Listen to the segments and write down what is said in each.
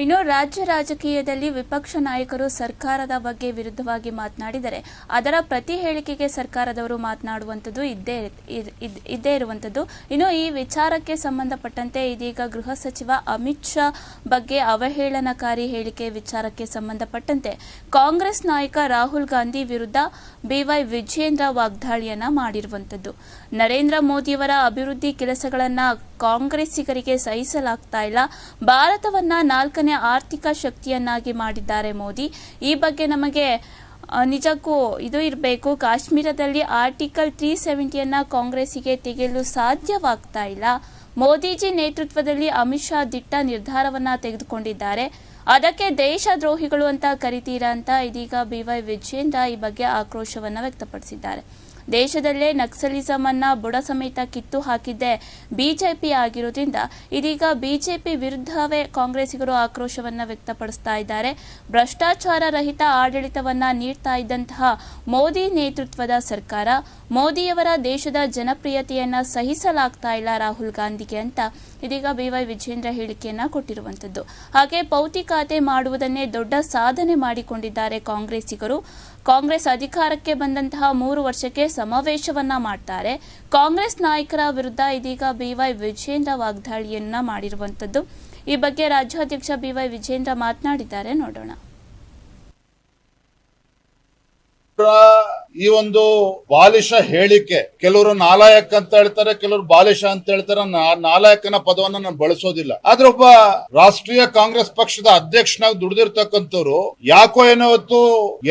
ಇನ್ನು ರಾಜ್ಯ ರಾಜಕೀಯದಲ್ಲಿ ವಿಪಕ್ಷ ನಾಯಕರು ಸರ್ಕಾರದ ಬಗ್ಗೆ ವಿರುದ್ಧವಾಗಿ ಮಾತನಾಡಿದರೆ ಅದರ ಪ್ರತಿ ಹೇಳಿಕೆಗೆ ಸರ್ಕಾರದವರು ಮಾತನಾಡುವಂಥದ್ದು ಇದ್ದೇ ಇರುವಂಥದ್ದು. ಇನ್ನು ಈ ವಿಚಾರಕ್ಕೆ ಸಂಬಂಧಪಟ್ಟಂತೆ ಇದೀಗ ಗೃಹ ಸಚಿವ ಅಮಿತ್ ಶಾ ಬಗ್ಗೆ ಅವಹೇಳನಕಾರಿ ಹೇಳಿಕೆ ವಿಚಾರಕ್ಕೆ ಸಂಬಂಧಪಟ್ಟಂತೆ ಕಾಂಗ್ರೆಸ್ ನಾಯಕ ರಾಹುಲ್ ಗಾಂಧಿ ವಿರುದ್ಧ ಬಿವೈ ವಿಜಯೇಂದ್ರ ವಾಗ್ದಾಳಿಯನ್ನ ಮಾಡಿರುವಂಥದ್ದು. ನರೇಂದ್ರ ಮೋದಿಯವರ ಅಭಿವೃದ್ಧಿ ಕೆಲಸಗಳನ್ನು ಕಾಂಗ್ರೆಸ್ಸಿಗರಿಗೆ ಸಹಿಸಲಾಗ್ತಾ ಇಲ್ಲ, ಭಾರತವನ್ನ ನಾಲ್ಕನೇ ಆರ್ಥಿಕ ಶಕ್ತಿಯನ್ನಾಗಿ ಮಾಡಿದ್ದಾರೆ ಮೋದಿ. ಈ ಬಗ್ಗೆ ನಮಗೆ ನಿಜಕ್ಕೂ ಇದು ಇರಬೇಕು, ಕಾಶ್ಮೀರದಲ್ಲಿ ಆರ್ಟಿಕಲ್ 370 ಕಾಂಗ್ರೆಸ್ಸಿಗೆ ತೆಗೆಯಲು ಸಾಧ್ಯವಾಗ್ತಾ ಇಲ್ಲ. ಮೋದಿಜಿ ನೇತೃತ್ವದಲ್ಲಿ ಅಮಿತ್ ಶಾ ದಿಟ್ಟ ನಿರ್ಧಾರವನ್ನ ತೆಗೆದುಕೊಂಡಿದ್ದಾರೆ, ಅದಕ್ಕೆ ದೇಶದ್ರೋಹಿಗಳು ಅಂತ ಕರಿತೀರಾ ಅಂತ ಇದೀಗ ಬಿವೈ ವಿಜಯೇಂದ್ರ ಈ ಬಗ್ಗೆ ಆಕ್ರೋಶವನ್ನು ವ್ಯಕ್ತಪಡಿಸಿದ್ದಾರೆ. ದೇಶದಲ್ಲೇ ನಕ್ಸಲಿಸಂ ಅನ್ನ ಬುಡ ಸಮೇತ ಕಿತ್ತು ಹಾಕಿದ್ದೆ ಬಿಜೆಪಿ ಆಗಿರೋದ್ರಿಂದ ಇದೀಗ ಬಿಜೆಪಿ ವಿರುದ್ಧವೇ ಕಾಂಗ್ರೆಸ್ಸಿಗರು ಆಕ್ರೋಶವನ್ನು ವ್ಯಕ್ತಪಡಿಸ್ತಾ ಇದ್ದಾರೆ. ಭ್ರಷ್ಟಾಚಾರ ರಹಿತ ಆಡಳಿತವನ್ನ ನೀಡ್ತಾ ಇದ್ದಂತಹ ಮೋದಿ ನೇತೃತ್ವದ ಸರ್ಕಾರ, ಮೋದಿಯವರ ದೇಶದ ಜನಪ್ರಿಯತೆಯನ್ನ ಸಹಿಸಲಾಗ್ತಾ ಇಲ್ಲ ರಾಹುಲ್ ಗಾಂಧಿಗೆ ಅಂತ ಇದೀಗ ಬಿವೈ ವಿಜಯೇಂದ್ರ ಹೇಳಿಕೆಯನ್ನ ಕೊಟ್ಟಿರುವಂಥದ್ದು. ಹಾಗೆ ಪೌತಿ ಖಾತೆ ಮಾಡುವುದನ್ನೇ ದೊಡ್ಡ ಸಾಧನೆ ಮಾಡಿಕೊಂಡಿದ್ದಾರೆ ಕಾಂಗ್ರೆಸ್ಸಿಗರು. ಕಾಂಗ್ರೆಸ್ ಅಧಿಕಾರಕ್ಕೆ ಬಂದಂತಹ 3 ವರ್ಷಕ್ಕೆ ಸಮಾವೇಶವನ್ನ ಮಾಡ್ತಾರೆ. ಕಾಂಗ್ರೆಸ್ ನಾಯಕರ ವಿರುದ್ಧ ಇದೀಗ ಬಿವೈ ವಿಜಯೇಂದ್ರ ವಾಗ್ದಾಳಿಯನ್ನ ಮಾಡಿರುವಂಥದ್ದು. ಈ ಬಗ್ಗೆ ರಾಜ್ಯಾಧ್ಯಕ್ಷ ಬಿವೈ ವಿಜಯೇಂದ್ರ ಮಾತನಾಡಿದ್ದಾರೆ, ನೋಡೋಣ. ಈ ಒಂದು ಬಾಲಿಶ ಹೇಳಿಕೆ, ಕೆಲವರು ನಾಲಾಯಕ್ ಅಂತ ಹೇಳ್ತಾರೆ, ಕೆಲವರು ಬಾಲಿಶ ಅಂತ ಹೇಳ್ತಾರೆ. ನಾಲಾಯಕನ ಪದವನ್ನ ನಾನು ಬಳಸೋದಿಲ್ಲ. ಆದ್ರೆ ಒಬ್ಬ ರಾಷ್ಟ್ರೀಯ ಕಾಂಗ್ರೆಸ್ ಪಕ್ಷದ ಅಧ್ಯಕ್ಷನಾಗಿ ದುಡಿದಿರ್ತಕ್ಕಂಥವ್ರು ಯಾಕೋ ಏನೋ ಹೊತ್ತು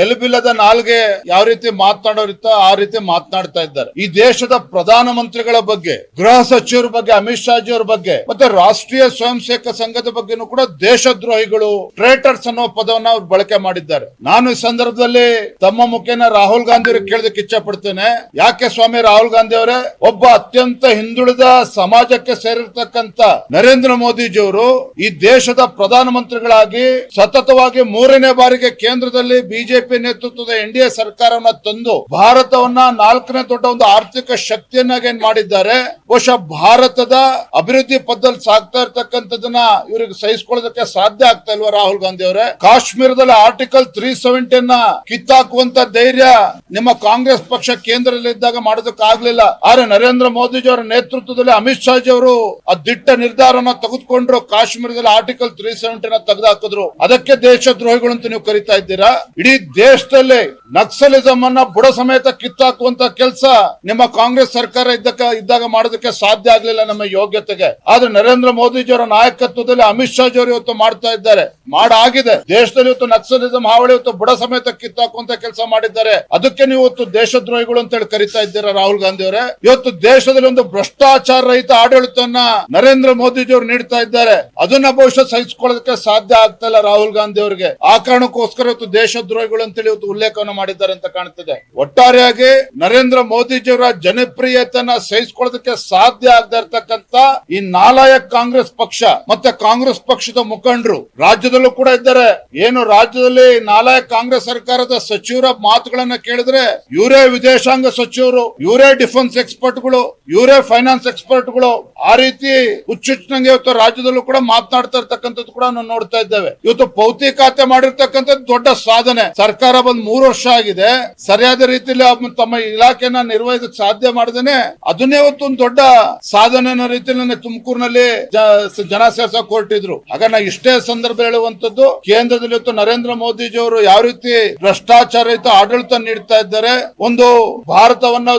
ಎಲುಬಿಲ್ಲದ ನಾಲ್ಗೆ ಯಾವ ರೀತಿ ಮಾತನಾಡೋರಿತ್ತ ಆ ರೀತಿ ಮಾತನಾಡ್ತಾ ಇದ್ದಾರೆ. ಈ ದೇಶದ ಪ್ರಧಾನ ಮಂತ್ರಿಗಳ ಬಗ್ಗೆ, ಗೃಹ ಸಚಿವರ ಬಗ್ಗೆ, ಅಮಿತ್ ಶಾ ಅವರ ಬಗ್ಗೆ, ಮತ್ತೆ ರಾಷ್ಟ್ರೀಯ ಸ್ವಯಂ ಸೇವಕ ಸಂಘದ ಬಗ್ಗೆನೂ ಕೂಡ ದೇಶದ್ರೋಹಿಗಳು, ಟ್ರೇಟರ್ಸ್ ಅನ್ನೋ ಪದವನ್ನ ಅವ್ರು ಬಳಕೆ ಮಾಡಿದ್ದಾರೆ. ನಾನು ಈ ಸಂದರ್ಭದಲ್ಲಿ ತಮ್ಮ ಮುಖೇನ ರಾಹುಲ್ ಗಾಂಧಿ ಅವರಿಗೆ ಕೇಳೋದಕ್ಕೆ ಇಚ್ಛೆ ಪಡ್ತೇನೆ, ಯಾಕೆ ಸ್ವಾಮಿ ರಾಹುಲ್ ಗಾಂಧಿ ಅವರೇ, ಒಬ್ಬ ಅತ್ಯಂತ ಹಿಂದುಳಿದ ಸಮಾಜಕ್ಕೆ ಸೇರಿರ್ತಕ್ಕಂಥ ನರೇಂದ್ರ ಮೋದಿಜಿಯವರು ಈ ದೇಶದ ಪ್ರಧಾನಮಂತ್ರಿಗಳಾಗಿ ಸತತವಾಗಿ 3ನೇ ಬಾರಿಗೆ ಕೇಂದ್ರದಲ್ಲಿ ಬಿಜೆಪಿ ನೇತೃತ್ವದ ಎನ್ಡಿಎ ಸರ್ಕಾರವನ್ನ ತಂದು ಭಾರತವನ್ನ 4ನೇ ದೊಡ್ಡ ಒಂದು ಆರ್ಥಿಕ ಶಕ್ತಿಯನ್ನಾಗಿ ಮಾಡಿದ್ದಾರೆ. ಬಹುಶಃ ಭಾರತದ ಅಭಿವೃದ್ಧಿ ಪಥದಲ್ಲಿ ಸಾಗ್ತಾ ಇರ್ತಕ್ಕಂಥದನ್ನ ಇವರಿಗೆ ಸಹಿಸಿಕೊಳ್ಳೋದಕ್ಕೆ ಸಾಧ್ಯ ಆಗ್ತಾ ಇಲ್ವಾ ರಾಹುಲ್ ಗಾಂಧಿ ಅವರೇ? ಕಾಶ್ಮೀರದಲ್ಲಿ ಆರ್ಟಿಕಲ್ 370 ಕಿತ್ತಾಕುವಂತ ಧೈರ್ಯ ನಿಮ್ಮ ಕಾಂಗ್ರೆಸ್ ಪಕ್ಷ ಕೇಂದ್ರದಲ್ಲಿ ಇದ್ದಾಗ ಮಾಡೋದಕ್ಕಾಗ್ಲಿಲ್ಲ. ಆದ್ರೆ ನರೇಂದ್ರ ಮೋದಿಜಿ ಅವರ ನೇತೃತ್ವದಲ್ಲಿ ಅಮಿತ್ ಶಾ ಅವರು ಆ ದಿಟ್ಟ ನಿರ್ಧಾರನ ತೆಗೆದುಕೊಂಡ್ರು. ಕಾಶ್ಮೀರದಲ್ಲಿ ಆರ್ಟಿಕಲ್ 370 ತೆಗೆದುಹಾಕಿದ್ರು. ಅದಕ್ಕೆ ದೇಶದ್ರೋಹಿಗಳು ಅಂತ ನೀವು ಕರಿತಾ ಇದ್ದೀರಾ. ಇಡೀ ದೇಶದಲ್ಲಿ ನಕ್ಸಲಿಸಂ ಅನ್ನ ಬುಡ ಸಮೇತ ಕಿತ್ತಾಕುವಂತ ಕೆಲಸ ನಿಮ್ಮ ಕಾಂಗ್ರೆಸ್ ಸರ್ಕಾರ ಇದ್ದಾಗ ಮಾಡೋದಕ್ಕೆ ಸಾಧ್ಯ ಆಗ್ಲಿಲ್ಲ ನಮ್ಮ ಯೋಗ್ಯತೆಗೆ. ಆದ್ರೆ ನರೇಂದ್ರ ಮೋದಿಜಿ ಅವರ ನಾಯಕತ್ವದಲ್ಲಿ ಅಮಿತ್ ಶಾ ಅವರು ಇವತ್ತು ಮಾಡ್ತಾ ಇದ್ದಾರೆ, ಮಾಡಾಗಿದೆ. ದೇಶದಲ್ಲಿ ಇವತ್ತು ನಕ್ಸಲಿಸಂ ಹಾವಳಿ ಇವತ್ತು ಬುಡ ಸಮೇತ ಕಿತ್ತಾಕುವಂತ ಕೆಲಸ ಮಾಡಿದ್ದಾರೆ. ಅದಕ್ಕೆ ನೀವು ಇವತ್ತು ದೇಶದ್ರೋಹಿಗಳು ಅಂತ ಹೇಳಿ ಕರಿತಾ ಇದ್ದೀರಾ ರಾಹುಲ್ ಗಾಂಧಿ ಅವರೇ. ಇವತ್ತು ದೇಶದಲ್ಲಿ ಒಂದು ಭ್ರಷ್ಟಾಚಾರ ರಹಿತ ಆಡಳಿತವನ್ನ ನರೇಂದ್ರ ಮೋದಿಜಿ ಅವರು ನೀಡ್ತಾ ಇದ್ದಾರೆ. ಅದನ್ನ ಬಹುಶಃ ಸಹಿಸಿಕೊಳ್ಳೋದಕ್ಕೆ ಸಾಧ್ಯ ಆಗ್ತಾ ಇಲ್ಲ ರಾಹುಲ್ ಗಾಂಧಿ ಅವರಿಗೆ. ಆ ಕಾರಣಕ್ಕೋಸ್ಕರ ಇವತ್ತು ದೇಶದ್ರೋಹಿಗಳು ಅಂತೇಳಿ ಇವತ್ತು ಉಲ್ಲೇಖವನ್ನು ಮಾಡಿದ್ದಾರೆ ಅಂತ ಕಾಣ್ತದೆ. ಒಟ್ಟಾರೆಯಾಗಿ ನರೇಂದ್ರ ಮೋದಿಜಿ ಅವರ ಜನಪ್ರಿಯತೆಯನ್ನ ಸಹಿಸಿಕೊಳ್ಳೋದಕ್ಕೆ ಸಾಧ್ಯ ಆಗದೆ ಇರತಕ್ಕಂತ ಈ ನಾಲಾಯಕ್ ಕಾಂಗ್ರೆಸ್ ಪಕ್ಷ ಮತ್ತೆ ಕಾಂಗ್ರೆಸ್ ಪಕ್ಷದ ಮುಖಂಡರು ರಾಜ್ಯದಲ್ಲೂ ಕೂಡ ಇದ್ದಾರೆ. ಏನು ರಾಜ್ಯದಲ್ಲಿ ನಾಲಾಯಕ್ ಕಾಂಗ್ರೆಸ್ ಸರ್ಕಾರದ ಸಚಿವರ ಮಾತುಗಳನ್ನ ಕೇಳಿದ್ರೆ ಇವರೇ ವಿದೇಶಾಂಗ ಸಚಿವರು, ಇವರೇ ಡಿಫೆನ್ಸ್ ಎಕ್ಸ್ಪರ್ಟ್ಗಳು, ಇವರೇ ಫೈನಾನ್ಸ್ ಎಕ್ಸ್ಪರ್ಟ್ಗಳು, ಆ ರೀತಿ ಹುಚ್ಚುಚ್ಚನಂಗೆ ಇವತ್ತು ರಾಜ್ಯದಲ್ಲೂ ಕೂಡ ಮಾತನಾಡ್ತಾ ಇರ್ತಕ್ಕಂಥದ್ದು ಕೂಡ ನಾವು ನೋಡ್ತಾ ಇದ್ದೇವೆ. ಇವತ್ತು ಪೌತಿ ಖಾತೆ ಮಾಡಿರ್ತಕ್ಕಂಥದ್ದು ದೊಡ್ಡ ಸಾಧನೆ. ಸರ್ಕಾರ ಬಂದ್ 3 ವರ್ಷ ಆಗಿದೆ, ಸರಿಯಾದ ರೀತಿಯಲ್ಲಿ ತಮ್ಮ ಇಲಾಖೆನ ನಿರ್ವಹಿಸಕ್ಕೆ ಸಾಧ್ಯ ಮಾಡದೇನೆ ಅದನ್ನೇ ಇವತ್ತು ಒಂದು ದೊಡ್ಡ ಸಾಧನೆ ಅನ್ನೋ ರೀತಿಯಲ್ಲಿ ತುಮಕೂರಿನಲ್ಲಿ ಜನ ಸೇರ್ಸಕ್ ಹೊರಟಿದ್ರು. ಆಗ ನಾ ಇಷ್ಟೇ ಸಂದರ್ಭ ಹೇಳುವಂತದ್ದು, ಕೇಂದ್ರದಲ್ಲಿ ಇವತ್ತು ನರೇಂದ್ರ ಮೋದಿಜಿ ಅವರು ಯಾವ ರೀತಿ ಭ್ರಷ್ಟಾಚಾರ ರಹಿತ ಆಡಳಿತ ನೀಡ್ತಾ ಇದ್ದಾರೆ, ಒಂದು ಭಾರತವನ್ನ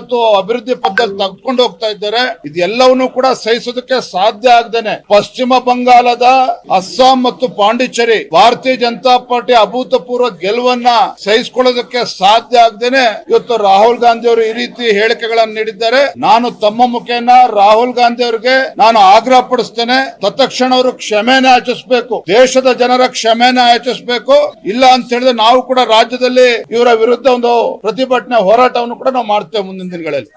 ಅಭಿವೃದ್ಧಿ ಪಥದಲ್ಲಿ ತೆಗೆದುಕೊಂಡು ಹೋಗ್ತಾ ಇದ್ದಾರೆ. ಇದೆಲ್ಲವನ್ನೂ ಕೂಡ ಸಹಿಸೋದಕ್ಕೆ ಸಾಧ್ಯ ಆಗದೇನೆ ಪಶ್ಚಿಮ ಬಂಗಾಳದ ಅಸ್ಸಾಂ ಮತ್ತು ಪಾಂಡಿಚೇರಿ ಭಾರತೀಯ ಜನತಾ ಪಾರ್ಟಿ ಅಭೂತಪೂರ್ವ ಗೆಲುವನ್ನ ಸಹಿಸಿಕೊಳ್ಳೋದಕ್ಕೆ ಸಾಧ್ಯ ಆಗದೇನೆ ಇವತ್ತು ರಾಹುಲ್ ಗಾಂಧಿ ಅವರು ಈ ರೀತಿ ಹೇಳಿಕೆಗಳನ್ನು ನೀಡಿದ್ದಾರೆ. ನಾನು ತಮ್ಮ ಮುಖೇನ ರಾಹುಲ್ ಗಾಂಧಿ ಅವರಿಗೆ ನಾನು ಆಗ್ರಹ ಪಡಿಸ್ತೇನೆ, ತತ್ಕ್ಷಣ ಅವರು ಕ್ಷಮೆನ ಯಾಚಿಸಬೇಕು, ದೇಶದ ಜನರ ಕ್ಷಮೆನ ಯಾಚಿಸಬೇಕು. ಇಲ್ಲ ಅಂತ ಹೇಳಿದ್ರೆ ನಾವು ಕೂಡ ರಾಜ್ಯದಲ್ಲಿ ಇವರ ವಿರುದ್ಧ ಒಂದು ಪ್ರತಿಭಟನೆ ಹೋರಾಟವನ್ನು ಕೂಡ ನಾವು ಮಾಡ್ತೇವೆ ಮುಂದಿನ ದಿನಗಳಲ್ಲಿ.